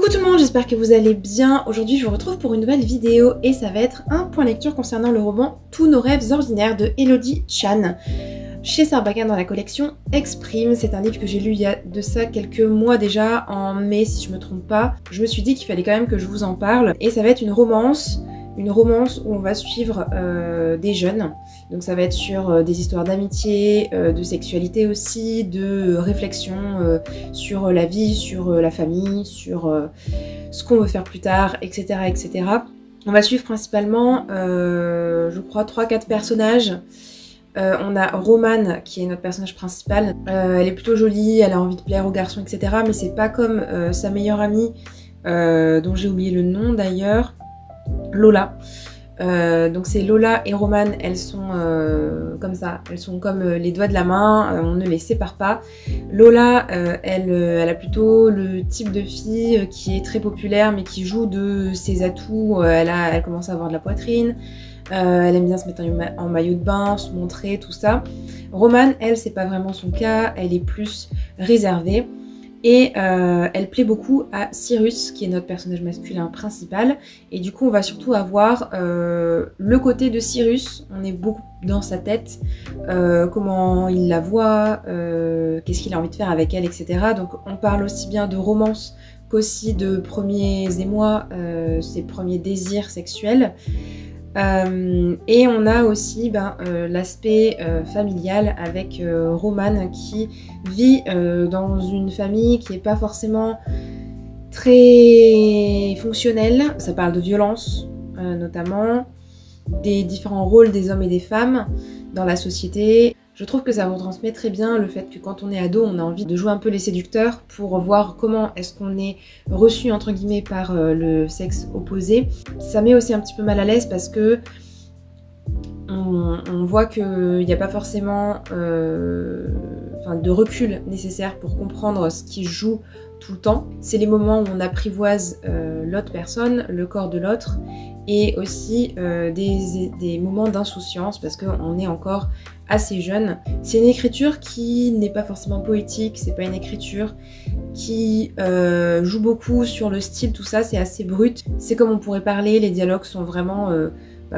Coucou tout le monde, j'espère que vous allez bien. Aujourd'hui je vous retrouve pour une nouvelle vidéo et ça va être un point lecture concernant le roman Tous nos rêves ordinaires de Elodie Chan chez Sarbacane dans la collection Exprime. C'est un livre que j'ai lu il y a de ça quelques mois déjà, en mai si je me trompe pas. Je me suis dit qu'il fallait quand même que je vous en parle et ça va être une romance où on va suivre des jeunes. Donc ça va être sur des histoires d'amitié, de sexualité aussi, de réflexion sur la vie, sur la famille, sur ce qu'on veut faire plus tard, etc. etc. On va suivre principalement, je crois, 3-4 personnages. On a Romane qui est notre personnage principal. Elle est plutôt jolie, elle a envie de plaire aux garçons, etc. Mais c'est pas comme sa meilleure amie, dont j'ai oublié le nom d'ailleurs, Lola. Donc c'est Lola et Romane, elles sont comme ça, elles sont comme les doigts de la main, on ne les sépare pas. Lola, elle a plutôt le type de fille qui est très populaire mais qui joue de ses atouts. Elle commence à avoir de la poitrine, elle aime bien se mettre en maillot de bain, se montrer, tout ça. Romane, elle, c'est pas vraiment son cas, elle est plus réservée. Et elle plaît beaucoup à Cyrus, qui est notre personnage masculin principal. Et du coup, on va surtout avoir le côté de Cyrus. On est beaucoup dans sa tête, comment il la voit, qu'est-ce qu'il a envie de faire avec elle, etc. Donc on parle aussi bien de romance qu'aussi de premiers émois, ses premiers désirs sexuels. Et on a aussi l'aspect familial avec Romane qui vit dans une famille qui n'est pas forcément très fonctionnelle. Ça parle de violence notamment, des différents rôles des hommes et des femmes dans la société. Je trouve que ça retransmet très bien le fait que quand on est ado, on a envie de jouer un peu les séducteurs pour voir comment est-ce qu'on est reçu entre guillemets par le sexe opposé. Ça met aussi un petit peu mal à l'aise parce que on voit qu'il n'y a pas forcément de recul nécessaire pour comprendre ce qui joue tout le temps. C'est les moments où on apprivoise l'autre personne, le corps de l'autre, et aussi des moments d'insouciance parce qu'on est encore assez jeune. C'est une écriture qui n'est pas forcément poétique, c'est pas une écriture qui joue beaucoup sur le style, tout ça, c'est assez brut. C'est comme on pourrait parler, les dialogues sont vraiment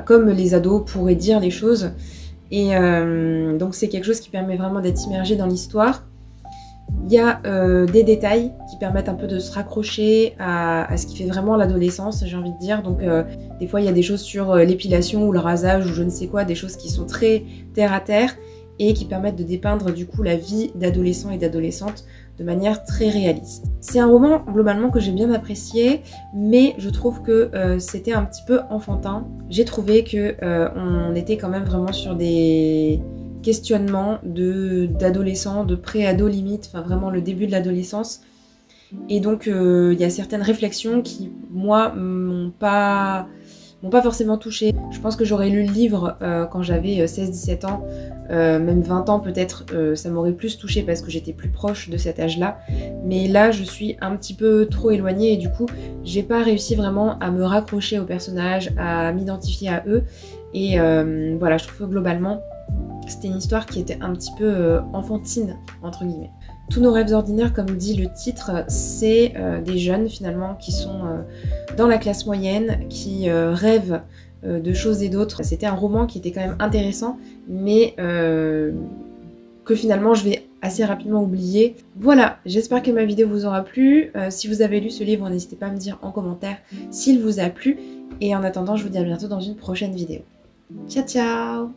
comme les ados pourraient dire les choses. Et donc c'est quelque chose qui permet vraiment d'être immergé dans l'histoire. Il y a des détails qui permettent un peu de se raccrocher à ce qui fait vraiment l'adolescence, j'ai envie de dire. Donc des fois il y a des choses sur l'épilation ou le rasage ou je ne sais quoi, des choses qui sont très terre à terre et qui permettent de dépeindre du coup la vie d'adolescents et d'adolescentes de manière très réaliste. C'est un roman globalement que j'ai bien apprécié, mais je trouve que c'était un petit peu enfantin. J'ai trouvé que on était quand même vraiment sur des questionnements d'adolescents, de pré-ado limite, enfin vraiment le début de l'adolescence. Et donc il y a certaines réflexions qui, moi, m'ont pas forcément touchée. Je pense que j'aurais lu le livre quand j'avais 16-17 ans, même 20 ans peut-être, ça m'aurait plus touchée parce que j'étais plus proche de cet âge-là. Mais là, je suis un petit peu trop éloignée et du coup, j'ai pas réussi vraiment à me raccrocher aux personnages, à m'identifier à eux. Et voilà, je trouve que globalement, c'était une histoire qui était un petit peu enfantine, entre guillemets. Tous nos rêves ordinaires, comme dit le titre, c'est des jeunes finalement qui sont dans la classe moyenne, qui rêvent de choses et d'autres. C'était un roman qui était quand même intéressant, mais que finalement je vais assez rapidement oublier. Voilà, j'espère que ma vidéo vous aura plu. Si vous avez lu ce livre, n'hésitez pas à me dire en commentaire s'il vous a plu. Et en attendant, je vous dis à bientôt dans une prochaine vidéo. Ciao ciao!